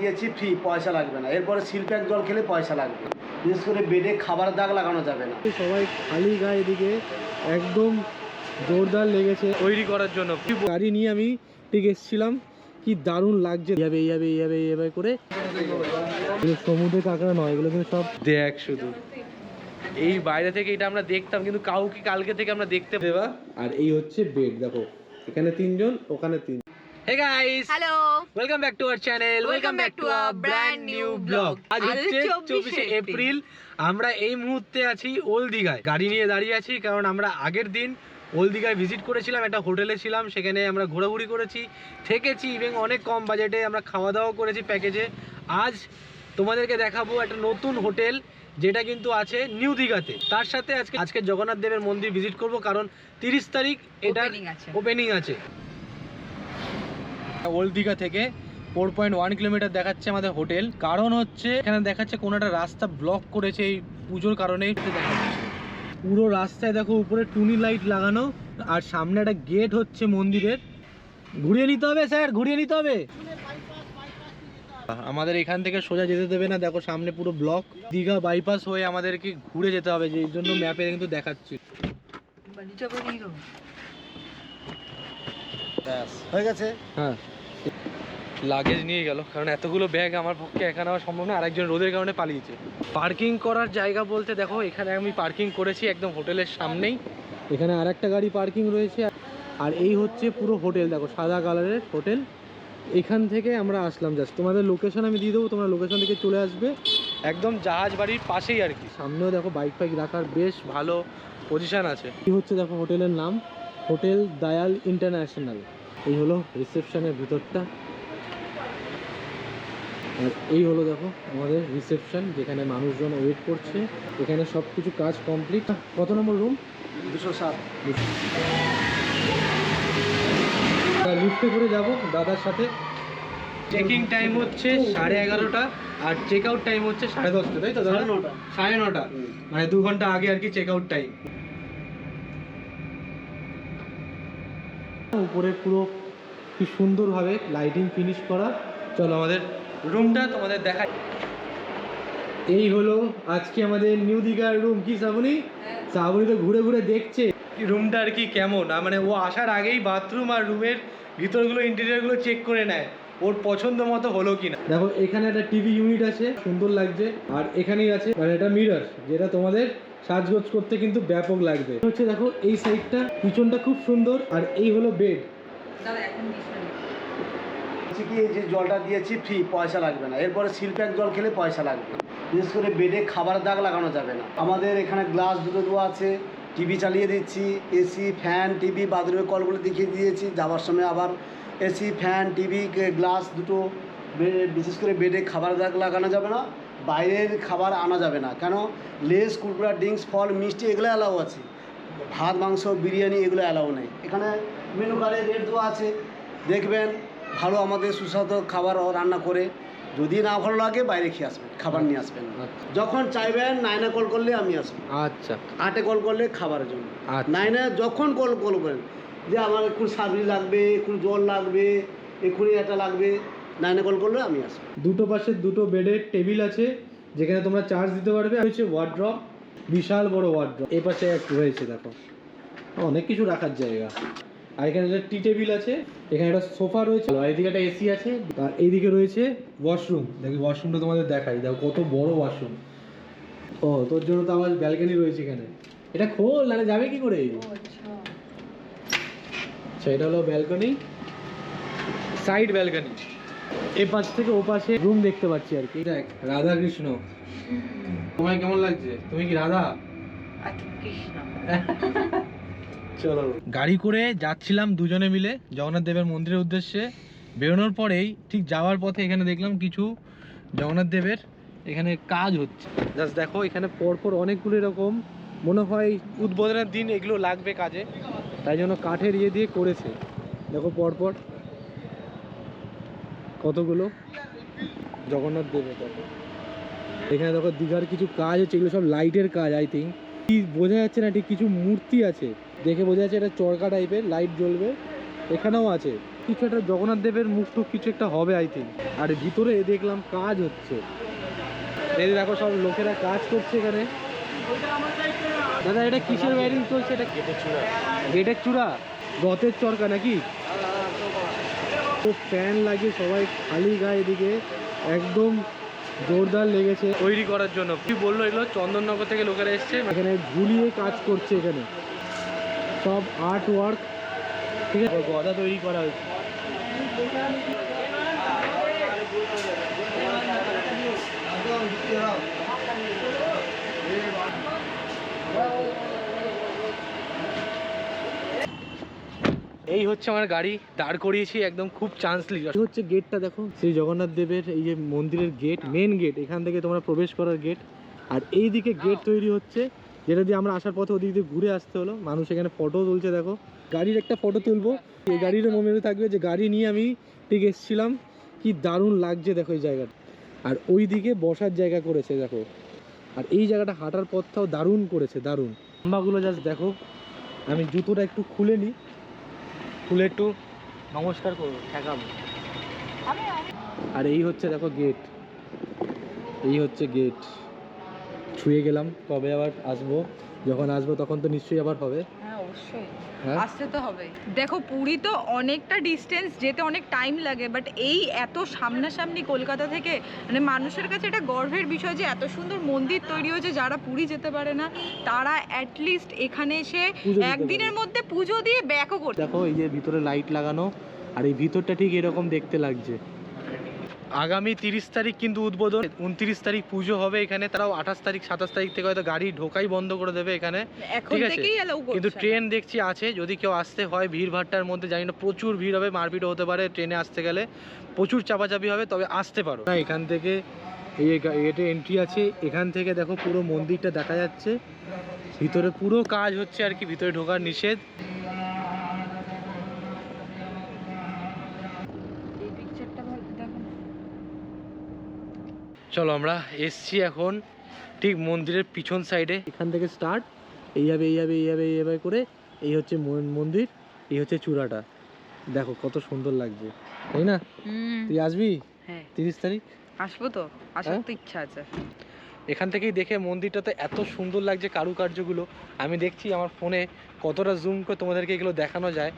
দিয়েছি ফ্রি, পয়সা লাগবে না। এরপরে শিল্প্যাক জল খেলে পয়সা লাগবে। বিশেষ করে বেডে খাবার দাগ লাগানো যাবে না। সবাই খালি গায়ে এদিকে একদম জোরদার লেগেছে তৈরি করার জন্য। গাড়ি নিয়ে আমি ঠিক এসেছিলাম, কি দারুণ লাগছে। এইভাবে করে সমুদ্রে কাঁকড়া নয়, এগুলো কিন্তু সব দেখ শুধু এই বাইরে থেকে এটা আমরা দেখতাম, কিন্তু কাউকে কালকে থেকে আমরা দেখতে দেবা। আর এই হচ্ছে বেড, দেখো এখানে 3 জন, ওখানে 3। Hey guys, hello, welcome back to our channel, welcome back to a brand new vlog. আজ হচ্ছে 24শে এপ্রিল। আমরা এই মুহূর্তে আছি ওল্ড দীঘায়, গাড়ি নিয়ে দাঁড়িয়ে আছি, কারণ আমরা আগের দিন ওল্ড দীঘায় ভিজিট করেছিলাম, একটা হোটেলে ছিলাম, সেখানে আমরা ঘোরাঘুরি করেছি, থেকেছি, এবং অনেক কম বাজেটে আমরা খাওয়া দাওয়া করেছি প্যাকেজে। আজ তোমাদেরকে দেখাবো একটা নতুন হোটেল, যেটা কিন্তু আছে নিউ দীঘাতে। তার সাথে আজকে জগন্নাথ দেবের মন্দির ভিজিট করব, কারণ 30 তারিখ এটা ওপেনিং আছে। ওল্ড দীঘা থেকে 4.1 কিলোমিটার দেখাচ্ছে আমাদের হোটেল। কারণ হচ্ছে এখানে দেখাচ্ছে কোনো একটা রাস্তা ব্লক করেছে এই পুজোর কারণেই। পুরো রাস্তায় দেখো উপরে টুনি লাইট লাগানো, আর সামনে একটা গেট হচ্ছে মন্দিরের। ঘুরিয়ে নিতে হবে স্যার, ঘুরিয়ে নিতে হবে। আমাদের এখান থেকে সোজা যেতে দেবে না, দেখো সামনে পুরো ব্লক। দীঘা বাইপাস হয়ে আমাদেরকে ঘুরে যেতে হবে, যে এই জন্য ম্যাপে কিন্তু দেখাচ্ছি। হয়ে গেছে। হ্যাঁ, লাগেজ নিয়ে গেল, কারণ এতগুলো ব্যাগ আমার পক্ষে এখানে নেওয়া সম্ভব না। আরেকজন রোদের কারণে পালিয়েছে। পার্কিং করার জায়গা বলতে দেখো এখানে আমি পার্কিং করেছি একদম হোটেলের সামনেই। এখানে আর একটা গাড়ি পার্কিং রয়েছে, আর এই হচ্ছে পুরো হোটেল, দেখো সাদা কালারের হোটেল। এখান থেকে আমরা আসলাম, জাস্ট তোমাদের লোকেশন আমি দিয়ে দেবো, তোমরা লোকেশন থেকে চলে আসবে। একদম জাহাজ বাড়ির পাশেই আর কি। সামনেও দেখো বাইক ফাইক রাখার বেশ ভালো পজিশন আছে। কি হচ্ছে দেখো হোটেলের নাম, হোটেল দয়াল ইন্টারন্যাশনাল। এই হলো রিসেপশনের ভিতরটা, আর এই হলো দেখো আমাদের রিসেপশন, যেখানে মানুষজন ওয়েট করছে। এখানে সব কিছু কাজ কমপ্লিট। কত নম্বর রুম? 207। লিফটে করে যাব দাদার সাথে। চেকিং টাইম হচ্ছে 11:30টা, আর চেক আউট টাইম হচ্ছে 10:30, তাই তো দাদা? 9:30, মানে 2 ঘন্টা আগে আর কি চেক আউট টাইম। উপরে পুরো কি সুন্দরভাবে লাইটিং ফিনিশ করা। চলো আমাদের রুমটা তোমাদের দেখাই। এই হলো আজকে আমাদের নিউ দীঘার রুম। কি শ্রাবণী? শ্রাবণী তো ঘুরে ঘুরে দেখছে রুমটা আর কি কেমন। মানে ও আসার আগেই বাথরুম আর রুমের ভিতরগুলো, ইন্টেরিয়রগুলো চেক করে নেয়, ওর পছন্দ মতো হলো কিনা। দেখো এখানে একটা টিভি ইউনিট আছে, সুন্দর লাগছে। আর এখানেই আছে মানে একটা মিরর, যেটা তোমাদের সাজগোজ করতে কিন্তু ব্যাপক লাগবে। হচ্ছে দেখো এই সাইডটা, পিছনটা খুব সুন্দর। আর এই হলো বেড। কি যে জলটা দিয়েছি ফ্রি, পয়সা লাগবে না। এরপরে শিল্প্যাক জল খেলে পয়সা লাগবে। বিশেষ করে বেডে খাবার দাগ লাগানো যাবে না। আমাদের এখানে গ্লাস দুটো দেওয়া আছে, টিভি চালিয়ে দিচ্ছি, এসি ফ্যান টিভি বাথরুমের কলগুলো দেখিয়ে দিয়েছি। যাওয়ার সময় আবার এসি ফ্যান টিভি গ্লাস দুটো। বিশেষ করে বেডে খাবার দাগ লাগানো যাবে না, বাইরের খাবার আনা যাবে না। কেন? লেস, কুরকুরা, ড্রিঙ্কস, ফল, মিষ্টি এগুলো অ্যালাউ আছে। ভাত, মাংস, বিরিয়ানি এগুলো অ্যালাউ নেই। এখানে মেনু কার্ডে রেট দেওয়া আছে, দেখবেন। ভালো আমাদের সুস্বাদু খাবার রান্না করে। যদি না ভালো লাগে বাইরে খেয়ে আসবেন, খাবার নিয়ে আসবেন। যখন চাইবেন 9-এ কল করলে আমি আসবো। আচ্ছা, 8-এ কল করলে খাবারের জন্য। আচ্ছা। 9-এ যখন কল করেন যে আমার একটু সার্ভিস লাগবে, একটু জল লাগবে, এক্ষুনি এটা লাগবে, 9-এ কল করলে আমি আসবো। দুটো পাশে দুটো বেডের টেবিল আছে, যেখানে তোমরা চার্জ দিতে পারবে। হচ্ছে ওয়ার্ড্রপ, বিশাল বড় ওয়ার্ড্রপ। এই পাশে এক রয়েছে, দেখো অনেক কিছু রাখার জায়গা। আর এখানে একটা টি টেবিল আছে, এখানে একটা সোফা রয়েছে, আর এইদিকে একটা এসি আছে, আর এইদিকে রয়েছে ওয়াশরুম। দেখি ওয়াশরুমটা তোমাদের দেখাই, দেখো কত বড় ওয়াশরুম। ও, তোর জন্য তো আমার ব্যালকনি রয়েছে এখানে। এটা খোল, নাহলে যাবে কি করে? আচ্ছা, এটা হলো ব্যালকনি, সাইড ব্যালকনি। এই পাশ থেকে ও পাশে রুম দেখতে পাচ্ছি আর কি। দেখ রাধা কৃষ্ণ, তোমায় কেমন লাগছে? তুমি কি রাধা? চলো, গাড়ি করে যাচ্ছিলাম দুজনে মিলে জগন্নাথ দেবের মন্দিরের উদ্দেশ্যে। বেরোনোর পরেই ঠিক যাওয়ার পথে এখানে দেখলাম কিছু জগন্নাথ দেবের এখানে কাজ হচ্ছে। জাস্ট দেখো এখানে পরপর অনেকগুলো এরকম, মনে হয় উদ্বোধনের দিন এগুলো লাগবে কাজে, তাই জন্য কাঠের ইয়ে দিয়ে করেছে। দেখো পরপর কতগুলো জগন্নাথ দেবের। দেখো এখানে দেখো দীঘার কিছু কাজ হচ্ছে, এগুলো সব লাইটের কাজ। আই থিঙ্ক কি বোঝা যাচ্ছে না ঠিক, কিছু মূর্তি আছে, দেখে বোঝা যাচ্ছে এটা চরকা টাইপের, লাইট জ্বলবে। এখানেও আছে, কিছু একটা জগন্নাথ দেবের মুখ টুক কিছু একটা হবে আই থিঙ্ক। আর ভিতরে দেখলাম কাজ হচ্ছে, এই দেখো সব লোকেরা কাজ করছে এখানে। দাদা এটা কিসের ওয়্যারিং চলছে? এটা গেটের চূড়া, রথের চরকা নাকি? তো ফ্যান লাগিয়ে সবাই খালি গায়ে এদিকে একদম জোরদার লেগেছে তৈরি করার জন্য। কি বললো, এগুলো চন্দননগর থেকে লোকেরা এসছে, এখানে ঝুলিয়ে কাজ করছে, এখানে সব আর্ট ওয়ার্ক, ঠিক আছে, গদা তৈরি করা হয়েছে। এই হচ্ছে আমার গাড়ি, দাঁড় করিয়েছি একদম খুব চান্সলি। এই হচ্ছে গেটটা, দেখো শ্রী জগন্নাথ দেবের এই যে মন্দিরের গেট, মেন গেট, এখান থেকে তোমরা প্রবেশ করার গেট। আর এই দিকে গেট তৈরি হচ্ছে, যেটা দিয়ে আমরা আসার পথে ওদিক দিয়ে ঘুরে আসতে হলো। মানুষ এখানে ফটো তুলছে, দেখো গাড়ির একটা ফটো তুলবো, এই গাড়ির মনে থাকবে যে গাড়ি নিয়ে আমি ঠিক এসেছিলাম। কি দারুণ লাগছে দেখো এই জায়গাটা। আর ওই দিকে বসার জায়গা করেছে দেখো, আর এই জায়গাটা হাঁটার পথটাও দারুণ করেছে, দারুণ। খাম্বাগুলো জাস্ট দেখো। আমি জুতোটা একটু খুলে নিই, খুলে একটু নমস্কার করবো, ঠেকাবো। আর এই হচ্ছে দেখো গেট, এই হচ্ছে গেট। ছুঁয়ে গেলাম, কবে আবার আসবো, যখন আসবো তখন তো নিশ্চয়ই আবার হবে। হ্যাঁ অবশ্যই হ্যাঁ? আসতে তো হবে। দেখো পুরী তো অনেকটা ডিস্টেন্স, যেতে অনেক টাইম লাগে, বাট এই এত সামনাসামনি কলকাতা থেকে, মানে মানুষের কাছে এটা গর্বের বিষয় যে এত সুন্দর মন্দির তৈরি হয়েছে। যারা পুরী যেতে পারে না তারা অ্যাটলিস্ট এখানে এসে পুজো দিতে একদিনের পারে। মধ্যে পুজো দিয়ে ব্যাকও করতে। দেখো এই যে ভিতরে লাইট লাগানো, আর এই ভিতরটা ঠিক এরকম দেখতে লাগছে। আগামী 30 তারিখ কিন্তু উদ্বোধন, 29 তারিখ পুজো হবে এখানে। তারাও 28 তারিখ 27 তারিখ থেকে হয়তো গাড়ি ঢোকাই বন্ধ করে দেবে এখানে, এখন ঠিক আছে? থেকেই অ্যালাউ করছে কিন্তু না। ট্রেন দেখছি আছে, যদি কেউ আসতে হয় ভিড় ভাট্টার মধ্যে জানি না, প্রচুর ভিড় হবে, মারপিটও হতে পারে ট্রেনে আসতে গেলে, প্রচুর চাপাচাপি হবে, তবে আসতে পারো না। এখান থেকে এই এটা এন্ট্রি আছে, এখান থেকে দেখো পুরো মন্দিরটা দেখা যাচ্ছে, ভিতরে পুরো কাজ হচ্ছে আর কি, ভিতরে ঢোকার নিষেধ। এই পিকচারটা দেখো। চলো আমরা এসছি এখন ঠিক মন্দিরের পিছন সাইডে, এখান থেকে স্টার্ট, এইভাবে এইভাবে এইভাবে এইভাবে করে এই হচ্ছে মন্দির, এই হচ্ছে চূড়াটা। দেখো কত সুন্দর লাগছে, তাই না? তুই আসবি হ্যাঁ 30 তারিখ? আসবো তো, আসার তো ইচ্ছা আছে। এখান থেকেই দেখে মন্দিরটাতে এত সুন্দর লাগছে কারুকার্যগুলো। আমি দেখছি আমার ফোনে কতটা জুম করে তোমাদেরকে এগুলো দেখানো যায়।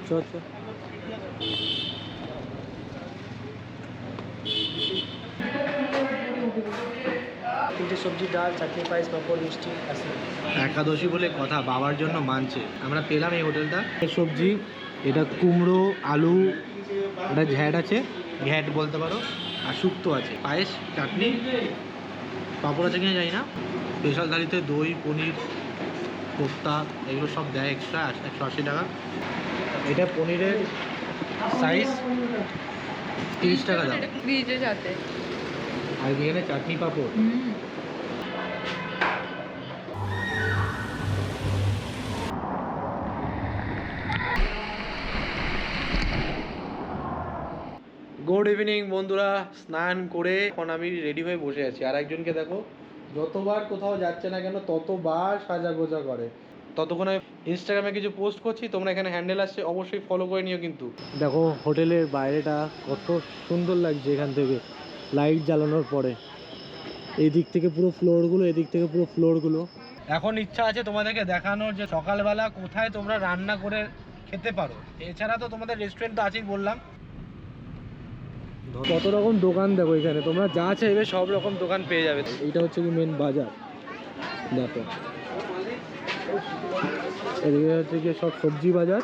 চল চল। সবজি, ডাল, চাটনি, পায়েস, পাঁপড়, মিষ্টি আছে। একাদশী বলে কথা, বাবার জন্য মানছে। আমরা পেলাম এই হোটেলটা, সবজি, এটা কুমড়ো, আলু, এটা ঘ্যাট আছে, ঘ্যাট বলতে পারো, আর শুক্তো আছে, পায়েস, চাটনি, পাঁপড় আছে কিনা জানি না। স্পেশাল থালিতে দই, পনির, কোফতা, এগুলো সব দেয় এক্সট্রা, 180 টাকা। এটা পনিরের সাইজ 30 টাকা দাম। ফ্রিজে যাতে। আর এখানে চাটনি, পাঁপড়। গুড ইভিনিং বন্ধুরা, স্নান করে এখন আমি রেডি হয়ে বসে আছি। আর একজনকে দেখো, যতবার কোথাও যাচ্ছে না কেন ততবার সাজা গোজা করে। ততক্ষণ আমি ইনস্টাগ্রামে কিছু পোস্ট করছি, তোমরা এখানে হ্যান্ডেল আসছে, অবশ্যই ফলো করে নিও কিন্তু। দেখো হোটেলের বাইরেটা কত সুন্দর লাগছে, এখান থেকে লাইট জ্বালানোর পরে এই দিক থেকে পুরো ফ্লোরগুলো, এদিক থেকে পুরো ফ্লোরগুলো। এখন ইচ্ছা আছে তোমাদেরকে দেখানোর যে সকালবেলা কোথায় তোমরা রান্না করে খেতে পারো। এছাড়া তো তোমাদের রেস্টুরেন্ট তো আছেই বললাম। কত রকম দোকান দেখো এখানে, তোমরা যা চাইবে সব রকম দোকান পেয়ে যাবে। এইটা হচ্ছে কি মেন বাজার, দেখো এদিকে হচ্ছে কি সব সবজি বাজার,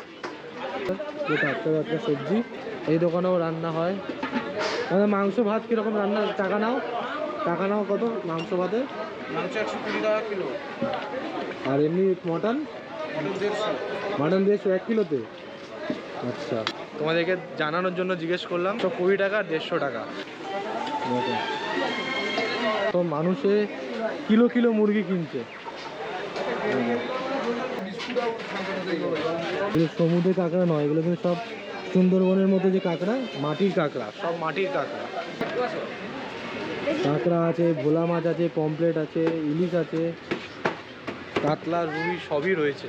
টাটকা টাটকা সবজি। এই দোকানেও রান্না হয়। আমাদের মাংস ভাত কীরকম রান্না, টাকা নাও, টাকা নাও কত মাংস ভাতে? মাংস 120 টাকা কিলো। আর এমনি মটন? মটন 150 1 কিলোতে। আচ্ছা, তোমাদেরকে জানানোর জন্য জিজ্ঞেস করলাম। 120 টাকা আর 150 টাকা। তো মানুষে কিলো কিলো মুরগি কিনছে। এগুলো সমুদ্রের কাঁকড়া নয়, এগুলো কিন্তু সব সুন্দরবনের মতো যে কাঁকড়া, মাটির কাঁকড়া, সব মাটির কাঁকড়া। কাঁকড়া আছে, ভোলা মাছ আছে, পমপ্লেট আছে, ইলিশ আছে, কাতলা রুই সবই রয়েছে।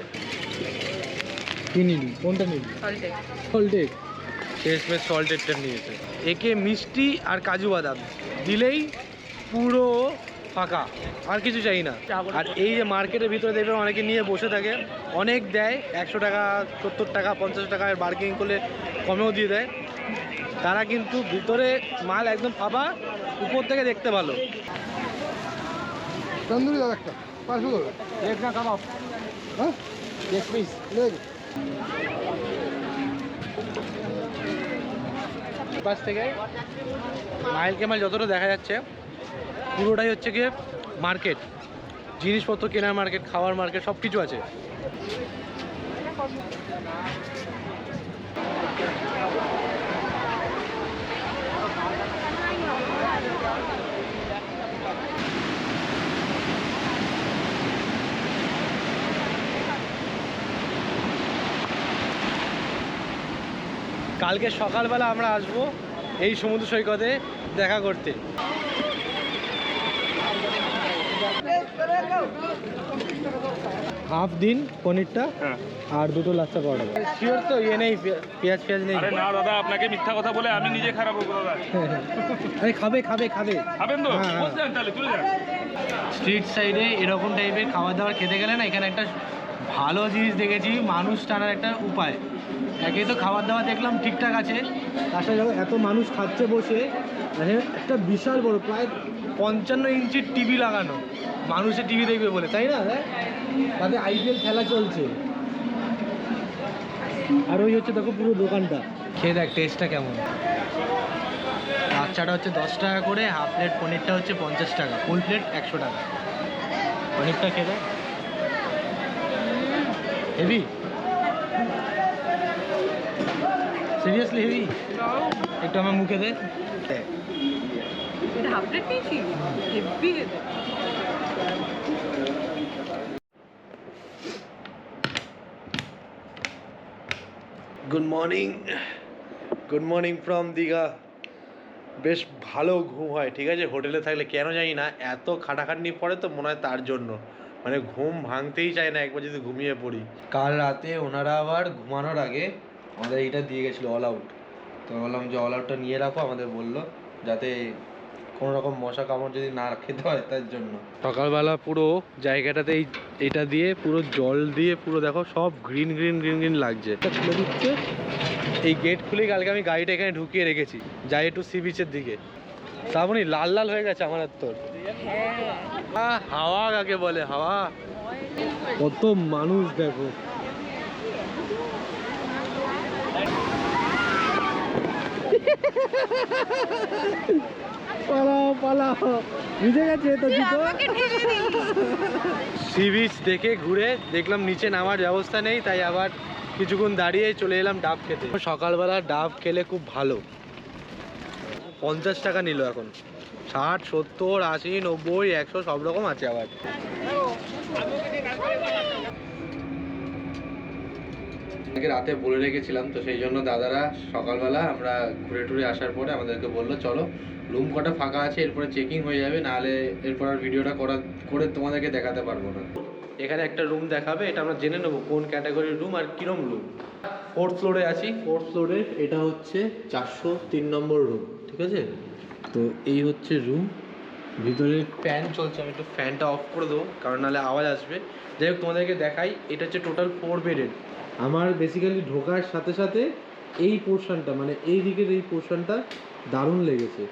কি নিলি, কোনটা নিলি? সল্টেক। শেষমেশ সল্টেকটা নিয়েছে। একে মিষ্টি আর কাজু বাদাম দিলেই পুরো ফাঁকা, আর কিছু চাই না। আর এই যে মার্কেটের ভিতরে দেখবেন অনেকে নিয়ে বসে থাকে, অনেক দেয় 100 টাকা 70 টাকা 50 টাকা, বার্গেনিং করলে কমেও দিয়ে দেয়। তারা কিন্তু ভিতরে মাল একদম ফাঁপা, উপর থেকে দেখতে ভালো। তন্দুরি দাও একটা, 500 করে। লেগ না কাবাব? হ্যাঁ, লেগ পিস। লেগ। পাশ থেকে মাইল কেমাইল যতটা দেখা যাচ্ছে পুরোটাই হচ্ছে গিয়ে মার্কেট, জিনিসপত্র কেনার মার্কেট, খাওয়ার মার্কেট, সব কিছু আছে। কালকে সকালবেলা আমরা আসবো এই সমুদ্র সৈকতে দেখা করতে। হাফ দিন পনিরটা আর দুটো লাচ্চা পরোটা। শিওর তো ইয়ে নেই, পেঁয়াজ পেঁয়াজ নেই? আরে না দাদা, আপনাকে মিথ্যা কথা বলে আমি নিজে খারাপ হবো দাদা। আরে খাবে খাবে খাবে। খাবেন তো? হ্যাঁ, হ্যাঁ। বসেন তাহলে, চলে যান। স্ট্রিট সাইডে এরকম টাইপের খাবার দাবার খেতে গেলে না, এখানে একটা ভালো জিনিস দেখেছি, মানুষ টানার একটা উপায়। একে তো খাবার দাবার দেখলাম ঠিকঠাক আছে, তার সাথে যখন এত মানুষ খাচ্ছে বসে, মানে একটা বিশাল বড় প্রায় 55 ইঞ্চির টিভি লাগানো, মানুষের টিভি দেখবে বলে, তাই না? তাতে IPL খেলা চলছে। আর ওই হচ্ছে দেখো পুরো দোকানটা। খেয়ে দেখ টেস্টটা কেমন। লাচ্চাটা হচ্ছে 10 টাকা করে, হাফ প্লেট পনিরটা হচ্ছে 50 টাকা, ফুল প্লেট 100 টাকা। পনিরটা খেয়ে দেখ, হেভি, সিরিয়াসলি হেভি। একটু আমার মুখে দে। এটা হাফ প্লেট নিয়েছি, হেভি খেতে। Good morning from Digha. বেশ ভালো ঘুম হয়, ঠিক আছে, হোটেলে থাকলে। কেন জানি না, এত খাটাখাটনি পড়ে তো মনে হয় তার জন্য, মানে ঘুম ভাঙতেই চায় না একবার যদি ঘুমিয়ে পড়ি। কাল রাতে ওনারা আবার ঘুমানোর আগে আমাদের এইটা দিয়ে গেছিলো, অল আউট। তো বললাম যে অল আউটটা নিয়ে রাখো, আমাদের বললো যাতে কোনো রকম মশা কামড় যদি না খেতে হয় তার জন্য। সকালবেলা পুরো জায়গাটাতে এটা দিয়ে পুরো জল দিয়ে পুরো দেখো সব গ্রিন গ্রিন গ্রিন গ্রিন লাগছে। এটা খুলে দিচ্ছে, এই গেট খুলে কালকে আমি গাড়িটা এখানে ঢুকিয়ে রেখেছি, যাই একটু সি বিচের দিকে। শ্রাবণী লাল লাল হয়ে গেছে আমার। আর তোর হাওয়া কাকে বলে, হাওয়া। কত মানুষ দেখো। পালাও পালাও, ভিজে গেছে তো জুতো। সি বিচ দেখে ঘুরে দেখলাম নিচে নামার ব্যবস্থা নেই, তাই আবার কিছুক্ষণ দাঁড়িয়ে চলে এলাম ডাব খেতে। সকালবেলা ডাব খেলে খুব ভালো। 50 টাকা নিল এখন, 60 70 80 90 100 সব রকম আছে আবার। রাতে বলে রেখেছিলাম, তো সেই জন্য দাদারা সকালবেলা আমরা ঘুরে টুরে আসার পরে আমাদেরকে বললো চলো, রুম কটা ফাঁকা আছে, এরপরে চেকিং হয়ে যাবে, নাহলে এরপর আর ভিডিওটা করে তোমাদেরকে দেখাতে পারবো না। এখানে একটা রুম দেখাবে, এটা আমরা জেনে নেবো কোন ক্যাটাগরির রুম আর কিরম রুম। 4th ফ্লোরে আছি, 4th ফ্লোরে এটা হচ্ছে 403 নম্বর রুম, ঠিক আছে। তো এই হচ্ছে রুম, ভিতরে ফ্যান চলছে, আমি একটু ফ্যানটা অফ করে দেবো কারণ নাহলে আওয়াজ আসবে। যাই হোক তোমাদেরকে দেখাই, এটা হচ্ছে টোটাল 4 বেডের। আমার বেসিক্যালি ঢোকার সাথে সাথে এই পোর্শনটা, মানে এই দিকের এই পোর্শনটা দারুণ লেগেছে।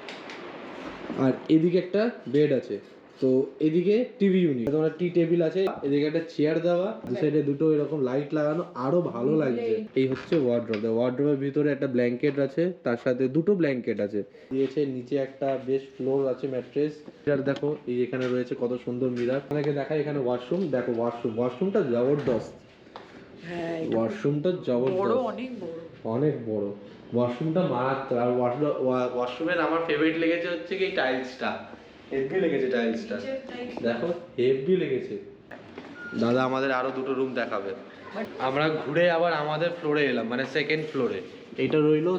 আর এদিকে একটা বেড আছে, তো এদিকে টিভি ইউনিট, তোমার টি টেবিল আছে, এদিকে একটা চেয়ার দেওয়া, দু সাইডে দুটো এরকম লাইট লাগানো, আরো ভালো লাগছে। এই হচ্ছে ওয়ার্ড্রোব, ওয়ার্ড্রোবের ভিতরে একটা ব্ল্যাঙ্কেট আছে, তার সাথে দুটো ব্ল্যাঙ্কেট আছে দিয়েছে, নিচে একটা বেশ ফ্লোর আছে ম্যাট্রেস। মিরার দেখো, এই এখানে রয়েছে কত সুন্দর মিরার। আপনাকে দেখাই এখানে ওয়াশরুম, দেখো ওয়াশরুমটা জবরদস্ত। হ্যাঁ, ওয়াশরুমটা জবরদস্ত, অনেক বড়, অনেক বড় ওয়াশরুমটা, মারাত্মক। আর ওয়াশরুমের আমার ফেভারিট লেগেছে হচ্ছে কি টাইলসটা, হেভি লেগেছে টাইলসটা, দেখো হেভি লেগেছে। দাদা আমাদের আরো দুটো রুম দেখাবে। আমরা ঘুরে আবার আমাদের ফ্লোরে এলাম, মানে 2nd ফ্লোরে। এইটা রইলো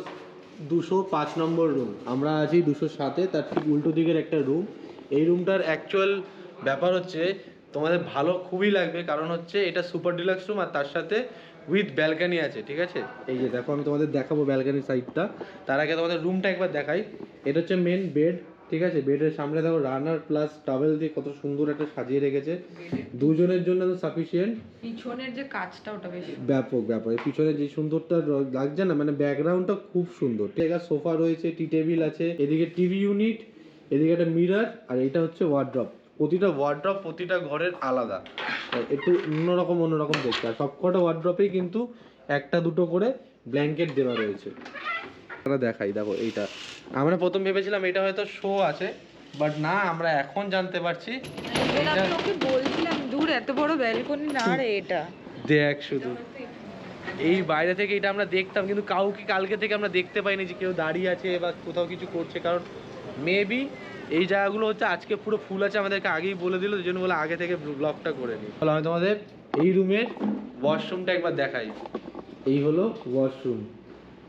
205 নম্বর রুম, আমরা আছি 207-এ, তার ঠিক উল্টো দিকের একটা রুম। এই রুমটার অ্যাকচুয়াল ব্যাপার হচ্ছে তোমাদের ভালো খুবই লাগবে, কারণ হচ্ছে এটা সুপার ডিলাক্স রুম আর তার সাথে উইথ ব্যালকানি আছে, ঠিক আছে? এই যে দেখো আমি তোমাদের দেখাবো ব্যালকানি সাইডটা, তার আগে তোমাদের রুমটা একবার দেখাই। এটা হচ্ছে মেন বেড, ঠিক আছে? বেডের সামনে দেখো রানার প্লাস টাওয়েল দিয়ে কত সুন্দর একটা সাজিয়ে রেখেছে, দুজনের জন্য তো সাফিসিয়েন্ট। পিছনের যে কাজটা ওটা বেশ ব্যাপক ব্যাপক, এই পিছনে যে সুন্দরটা লাগছে না, মানে ব্যাকগ্রাউন্ডটা খুব সুন্দর। এটা সোফা রয়েছে, টি টেবিল আছে, এদিকে টিভি ইউনিট, এদিকে একটা মিরর, আর এটা হচ্ছে ওয়ার্ড্রপ। প্রতিটা ওয়ার্ড্রপ প্রতিটা ঘরের আলাদা, একটু অন্যরকম দেখতে। আর সবকটা ওয়ার্ড্রপেই কিন্তু একটা দুটো করে ব্ল্যাঙ্কেট দেওয়া রয়েছে। আমরা দেখাই, দেখো এইটা আমরা প্রথম ভেবেছিলাম এটা হয়তো শো আছে, বাট না, আমরা এখন জানতে পারছি আমি ওকে বলছিলাম দূর এত বড় ব্যালকনি না রে এটা। দেখ শুধু এই বাইরে থেকে এটা আমরা দেখতাম, কিন্তু কাউকে কালকে থেকে আমরা দেখতে পাইনি যে কেউ দাঁড়িয়ে আছে বা কোথাও কিছু করছে, কারণ মেবি এই জায়গাগুলো হচ্ছে আজকে পুরো ফুল আছে, আমাদেরকে আগেই বলে দিল, এই জন্য বলে আগে থেকে ব্লগটা করে নিই। তাহলে আমি তোমাদের এই রুমের ওয়াশরুমটা একবার দেখাই। এই হলো ওয়াশরুম,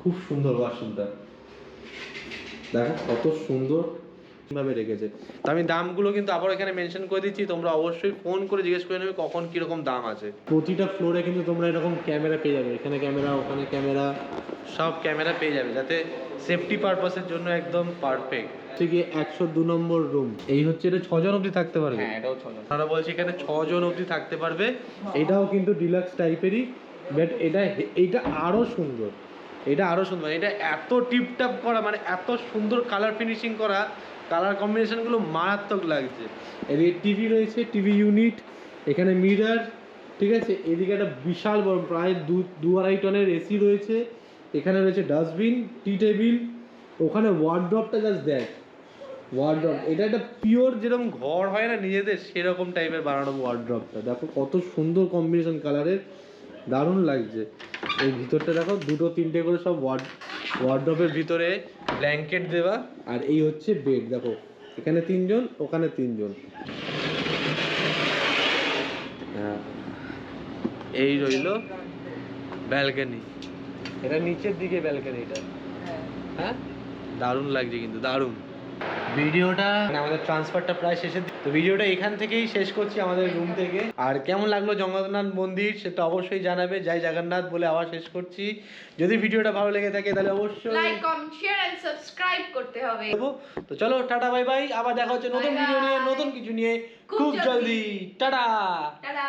খুব সুন্দর ওয়াশরুমটা, দেখো কত সুন্দর ভাবে রেখেছে। তো আমি দামগুলো কিন্তু আবার এখানে মেনশন করে দিচ্ছি, তোমরা অবশ্যই ফোন করে জিজ্ঞেস করে নেবে কখন কিরকম দাম আছে। প্রতিটা ফ্লোরে কিন্তু তোমরা এরকম ক্যামেরা পেয়ে যাবে, এখানে ক্যামেরা, ওখানে ক্যামেরা, সব ক্যামেরা পেয়ে যাবে, যাতে সেফটি পারপাসের জন্য একদম পারফেক্ট। থেকে 102 নম্বর রুম, এই হচ্ছে এটা 6 জন অবধি থাকতে পারবে। হ্যাঁ, এটাও 6 জন। আমরা বলছি এখানে 6 জন অবধি থাকতে পারবে। এটাও কিন্তু ডিলাক্স টাইপেরই, বাট এইটা আরো সুন্দর, এটা আরো সুন্দর, এটা এত টিপটাপ করা, মানে এত সুন্দর কালার ফিনিশিং করা, কালার কম্বিনেশনগুলো মারাত্মক লাগছে। এদিকে টিভি রয়েছে, টিভি ইউনিট, এখানে মিরর, ঠিক আছে? এদিকে একটা বিশাল বড় প্রায় 2-2.5 টনের এসি রয়েছে, এখানে রয়েছে ডাস্টবিন, টি টেবিল, ওখানে ওয়ার্ড্রপটা জাস্ট দেখ, ওয়ার্ড্রপ এটা একটা পিওর যেরকম ঘর হয় না নিজেদের, সেরকম টাইপের বানানো ওয়ার্ড্রপটা, দেখো কত সুন্দর কম্বিনেশন কালারের, দারুণ লাগছে। এই ভিতরটা দেখো 2-3টে করে সব ওয়ার্ড্রপের ভিতরে ব্ল্যাঙ্কেট দেওয়া, আর এই হচ্ছে বেড, দেখো এখানে 3 জন, ওখানে 3 জন। হ্যাঁ, এই রইলো ব্যালকনি, এটা নিচের দিকে ব্যালকনি, এটা হ্যাঁ দারুণ লাগছে কিন্তু, দারুণ। ভিডিওটা আমাদের ট্রান্সফারটা প্রায় শেষের দিকে, তো ভিডিওটা এখান থেকেই শেষ করছি আমাদের রুম থেকে। আর কেমন লাগলো জগন্নাথ মন্দির সেটা অবশ্যই জানাবে, জয় জগন্নাথ বলে আবার শেষ করছি। যদি ভিডিওটা ভালো লেগে থাকে তাহলে অবশ্যই like, comment, share and subscribe করতে হবে। তো চলো টাটা বাই বাই, আবার দেখা হচ্ছে নতুন ভিডিও নিয়ে, নতুন কিছু নিয়ে খুব জলদি। টাটা। টাটা।